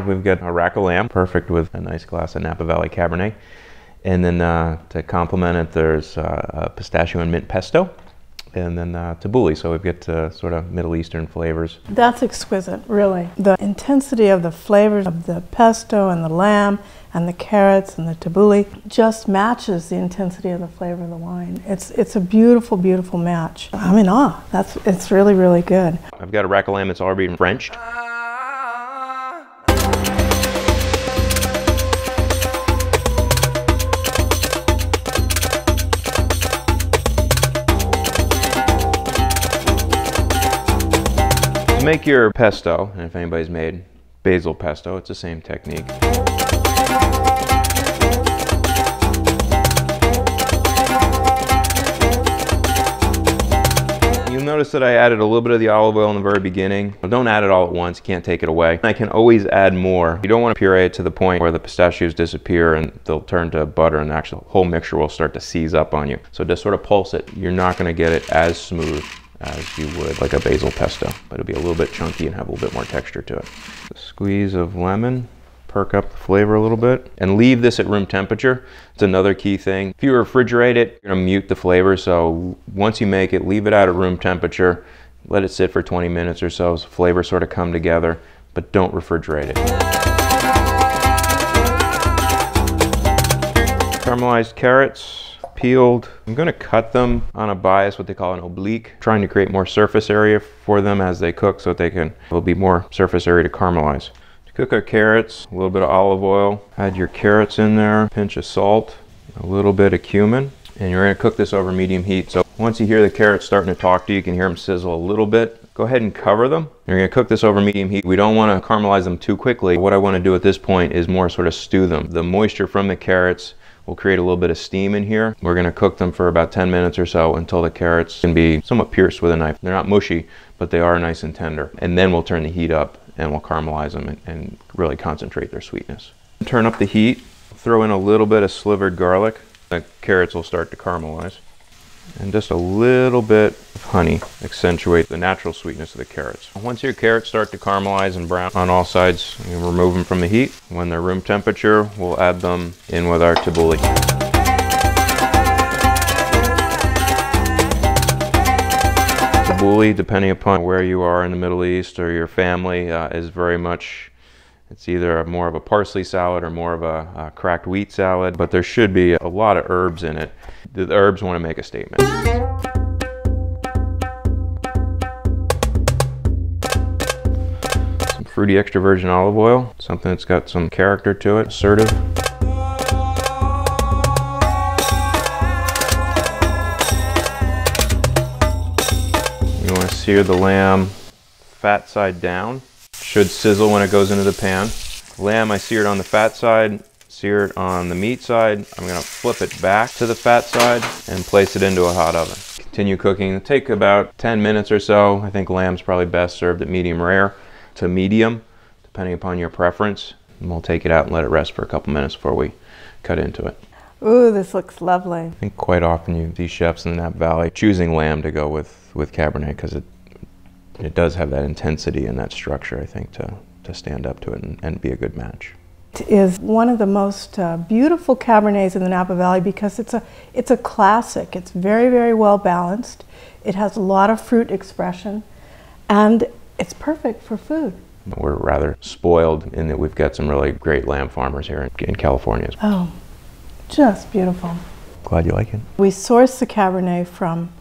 We've got a rack of lamb, perfect with a nice glass of Napa Valley Cabernet. And then to complement it, there's pistachio and mint pesto. And then tabbouleh, so we've got sort of Middle Eastern flavors. That's exquisite, really. The intensity of the flavors of the pesto and the lamb and the carrots and the tabbouleh just matches the intensity of the flavor of the wine. It's a beautiful, beautiful match. I'm in awe. It's really, really good. I've got a rack of lamb that's already been Frenched. Make your pesto, and if anybody's made basil pesto, it's the same technique. You'll notice that I added a little bit of the olive oil in the very beginning. Don't add it all at once, you can't take it away. I can always add more. You don't want to puree it to the point where the pistachios disappear and they'll turn to butter and the actual whole mixture will start to seize up on you. So just sort of pulse it. You're not going to get it as smooth as you would like a basil pesto, but it'll be a little bit chunky and have a little bit more texture to it. A squeeze of lemon, perk up the flavor a little bit, and leave this at room temperature. It's another key thing. If you refrigerate it, you're gonna mute the flavor, so once you make it, leave it out at room temperature, let it sit for 20 minutes or so the flavors sort of come together, but don't refrigerate it. Caramelized carrots, peeled. I'm going to cut them on a bias, what they call an oblique, trying to create more surface area for them as they cook so that there'll be more surface area to caramelize. To cook our carrots, a little bit of olive oil, add your carrots in there, pinch of salt, a little bit of cumin, and you're going to cook this over medium heat. So once you hear the carrots starting to talk to you, you can hear them sizzle a little bit. Go ahead and cover them. You're going to cook this over medium heat. We don't want to caramelize them too quickly. What I want to do at this point is more sort of stew them. The moisture from the carrots will create a little bit of steam in here. We're going to cook them for about 10 minutes or so until the carrots can be somewhat pierced with a knife. They're not mushy, but they are nice and tender. And then we'll turn the heat up and we'll caramelize them and really concentrate their sweetness. Turn up the heat, throw in a little bit of slivered garlic. The carrots will start to caramelize. And just a little bit of honey, accentuate the natural sweetness of the carrots. Once your carrots start to caramelize and brown on all sides, you remove them from the heat. When they're room temperature, we'll add them in with our tabbouleh. Tabbouleh, depending upon where you are in the Middle East or your family, is very much, it's either more of a parsley salad or more of a cracked wheat salad, but there should be a lot of herbs in it. The herbs want to make a statement. Some fruity extra virgin olive oil, something that's got some character to it, assertive. You want to sear the lamb fat side down. Should sizzle when it goes into the pan. Lamb, I seared on the fat side, sear it on the meat side. I'm going to flip it back to the fat side and place it into a hot oven. Continue cooking. It'll take about 10 minutes or so. I think lamb's probably best served at medium rare to medium, depending upon your preference. And we'll take it out and let it rest for a couple minutes before we cut into it. Ooh, this looks lovely. I think quite often you see chefs in the Napa Valley choosing lamb to go with Cabernet because it does have that intensity and that structure, I think, to stand up to it and be a good match. It is one of the most beautiful Cabernets in the Napa Valley because it's a classic. It's very, very well balanced. It has a lot of fruit expression, and it's perfect for food. We're rather spoiled in that we've got some really great lamb farmers here in California. Oh, just beautiful. Glad you like it. We source the Cabernet from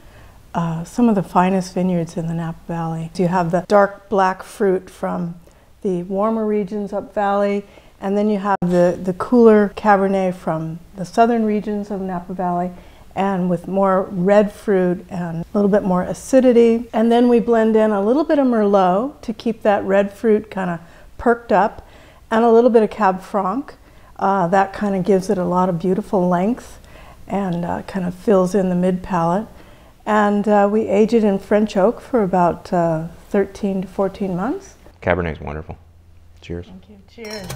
some of the finest vineyards in the Napa Valley. You have the dark black fruit from the warmer regions up valley, and then you have the cooler Cabernet from the southern regions of Napa Valley, and with more red fruit and a little bit more acidity. And then we blend in a little bit of Merlot to keep that red fruit kind of perked up, and a little bit of Cab Franc. That kind of gives it a lot of beautiful length and kind of fills in the mid palate. And we age it in French oak for about 13 to 14 months. Cabernet's wonderful. Cheers. Thank you. Cheers.